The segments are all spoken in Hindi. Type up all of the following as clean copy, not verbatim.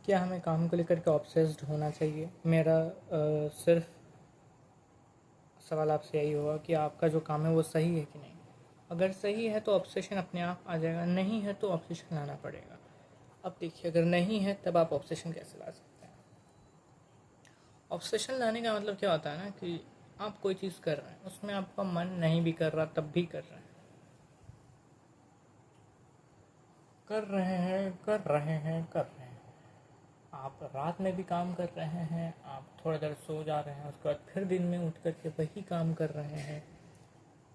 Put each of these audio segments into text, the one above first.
क्या हमें काम को लेकर के ऑब्सेस्ड होना चाहिए? मेरा सिर्फ सवाल आपसे यही होगा कि आपका जो काम है वो सही है कि नहीं। अगर सही है तो ऑब्सेशन अपने आप आ जाएगा, नहीं है तो ऑब्सेशन लाना पड़ेगा। अब देखिए, अगर नहीं है तब आप ऑब्सेशन कैसे ला सकते हैं? ऑब्सेशन लाने का मतलब क्या होता है ना कि आप कोई चीज़ कर रहे हैं, उसमें आपका मन नहीं भी कर रहा तब भी कर रहे हैं, कर रहे हैं कर रहे हैं कर रहे हैं। आप रात में भी काम कर रहे हैं, आप थोड़ा देर सो जा रहे हैं, उसके बाद फिर दिन में उठ करके वही काम कर रहे हैं,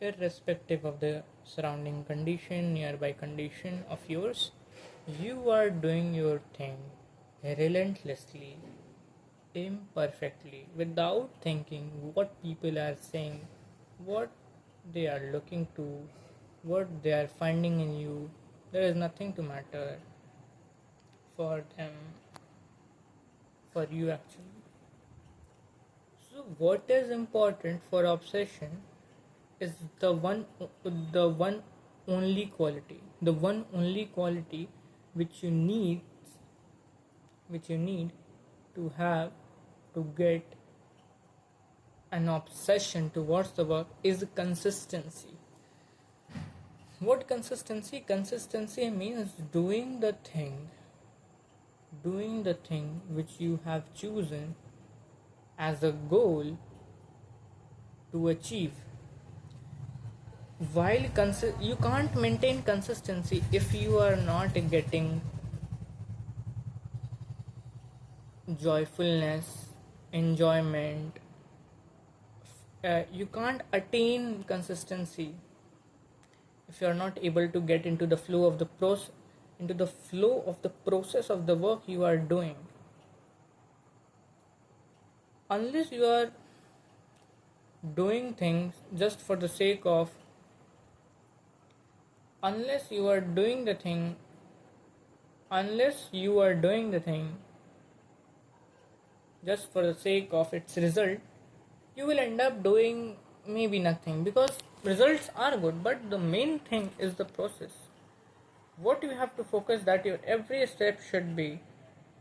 irrespective of the surrounding condition, nearby condition of yours. You are doing your thing relentlessly, imperfectly, without thinking what people are saying, what they are looking to, what they are finding in you. There is nothing to matter for them, for you actually. So what is important for obsession is the one only quality, the one only quality which you need, which you need to have to get an obsession towards the work is consistency. What consistency? Consistency means doing the thing which you have chosen as a goal to achieve. While you can't maintain consistency if you are not getting joyfulness, enjoyment. You can't attain consistency if you are not able to get into the flow of the process of the work you are doing. Unless you are doing things just for the sake of, unless you are doing the thing just for the sake of its result, you will end up doing maybe nothing, because results are good, but the main thing is the process. What you have to focus, that your every step should be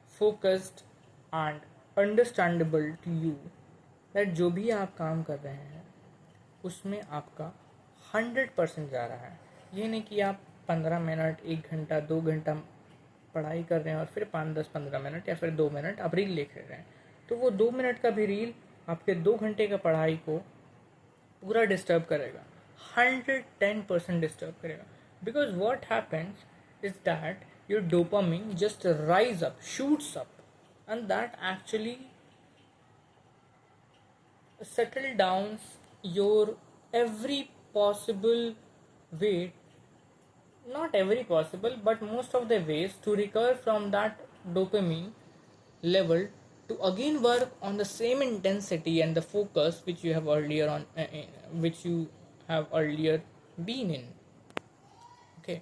focused and understandable to you, that जो भी आप काम कर रहे हैं उसमें आपका 100% जा रहा है। ये नहीं कि आप 15 मिनट, 1 घंटा, 2 घंटा पढ़ाई कर रहे हैं और फिर 5, 10, 15 मिनट या फिर 2 मिनट आप रील देख रहे हैं, तो वो 2 मिनट का भी रील आपके 2 घंटे का पढ़ाई को पूरा डिस्टर्ब करेगा, 110% डिस्टर्ब करेगा। Because what happens is that your dopamine just rise up, shoots up, and that actually settle down your every possible way, not every possible but most of the ways to recover from that dopamine level, to again work on the same intensity and the focus which you have earlier been in. Okay,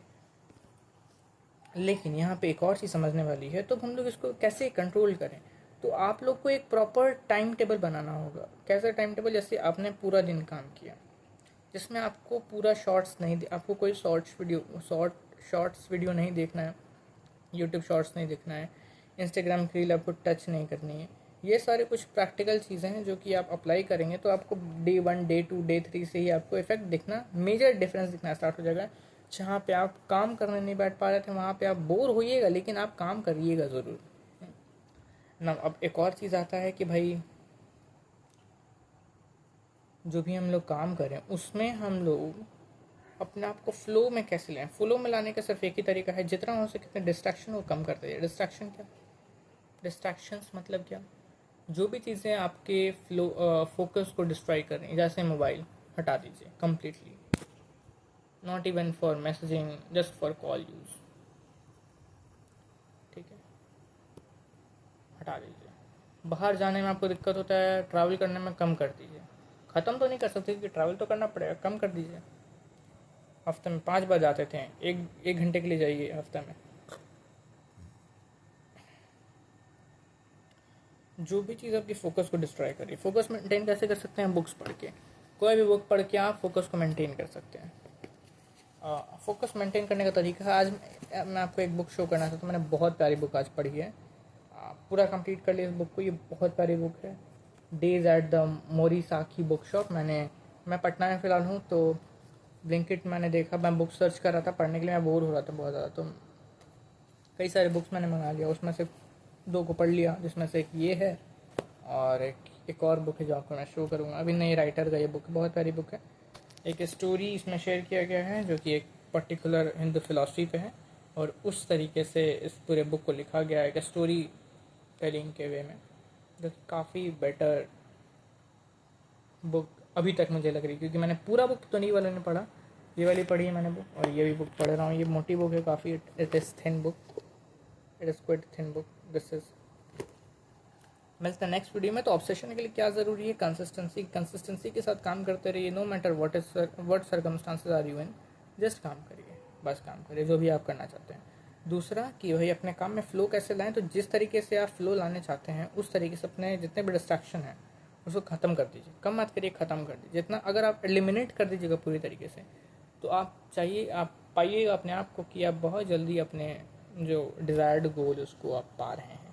लेकिन यहाँ पे एक और चीज़ समझने वाली है, तो हम लोग इसको कैसे कंट्रोल करें? तो आप लोग को एक प्रॉपर टाइम टेबल बनाना होगा। कैसा टाइम टेबल? जैसे आपने पूरा दिन काम किया, जिसमें आपको पूरा आपको कोई शॉर्ट्स वीडियो नहीं देखना है, यूट्यूब शॉर्ट्स नहीं देखना है, इंस्टाग्राम की रील आपको टच नहीं करनी है। ये सारे कुछ प्रैक्टिकल चीज़ें हैं जो कि आप अप्लाई करेंगे तो आपको डे 1, डे 2, डे 3 से ही आपको इफेक्ट दिखना, मेजर डिफरेंस दिखना स्टार्ट हो जाएगा। जहाँ पे आप काम करने नहीं बैठ पा रहे थे वहाँ पे आप बोर होइएगा, लेकिन आप काम करिएगा ज़रूर ना। अब एक और चीज़ आता है कि भाई जो भी हम लोग काम करें उसमें हम लोग अपने आप को फ्लो में कैसे लें। फ्लो में लाने का सिर्फ एक ही तरीका है, जितना हो सके उतने डिस्ट्रैक्शन को कम कर दीजिए। डिस्ट्रैक्शन क्या? डिस्ट्रैक्शंस मतलब क्या? जो भी चीज़ें आपके फोकस को डिस्ट्रॉय कर रही हैं, जैसे मोबाइल हटा दीजिए completely, not even for messaging, just for call use, ठीक है, हटा दीजिए। बाहर जाने में आपको दिक्कत होता है, ट्रैवल करने में कम कर दीजिए। ख़त्म तो नहीं कर सकते क्योंकि ट्रैवल तो करना पड़ेगा, कम कर दीजिए। हफ्ते में 5 बार जाते थे, एक घंटे के लिए जाइए हफ्ते में। जो भी चीज़ आपकी फोकस को डिस्ट्रॉय करिए। फोकस मेंटेन कैसे कर सकते हैं? बुक्स पढ़ के, कोई भी बुक पढ़ के आप फोकस को मेंटेन कर सकते हैं। फोकस मेंटेन करने का तरीका है, आज मैं आपको एक बुक शो करना चाहता हूँ। मैंने बहुत प्यारी बुक आज पढ़ी है, पूरा कंप्लीट कर लिया इस बुक को। ये बहुत प्यारी बुक है, days at the Morisaki book shop. मैं पटना में फ़िलहाल हूँ, तो ब्लिंकिट मैंने देखा, मैं बुक सर्च कर रहा था पढ़ने के लिए, मैं बोर हो रहा था बहुत ज़्यादा, तो कई सारे बुक्स मैंने मंगा लिया, उसमें से 2 को पढ़ लिया, जिसमें से एक ये है और एक और बुक है जो आपको मैं शो करूँगा। अभी नए राइटर का ये बुक बहुत प्यारी बुक है। एक स्टोरी इसमें शेयर किया गया है जो कि एक पर्टिकुलर हिंदू फिलॉसफी पे है, और उस तरीके से इस पूरे बुक को लिखा गया है एक स्टोरी टेलिंग के वे में, जो काफ़ी बेटर बुक अभी तक मुझे लग रही, क्योंकि मैंने पूरा बुक तो नहीं वाले ने पढ़ा, ये वाली पढ़ी है मैंने बुक, और ये भी बुक पढ़ रहा हूँ। ये मोटी बुक है काफ़ी, it is thin book, it is quite thin book. This is मिलता है नेक्स्ट वीडियो में। तो ऑब्सेशन के लिए क्या ज़रूरी है? कंसिस्टेंसी के साथ काम करते रहिए, no matter what circumstances are you in, just काम करिए, बस काम करिए जो भी आप करना चाहते हैं। दूसरा कि भाई अपने काम में फ़्लो कैसे लाएं, तो जिस तरीके से आप फ़्लो लाने चाहते हैं उस तरीके से अपने जितने भी डिस्ट्रैक्शन हैं उसको ख़त्म कर दीजिए, कम मत करिए, ख़त्म कर दीजिए। जितना अगर आप एलिमिनेट कर दीजिएगा पूरी तरीके से, तो आप पाइएगा अपने आप को कि आप बहुत जल्दी अपने जो डिज़ायर्ड गोल उसको आप पा रहे हैं।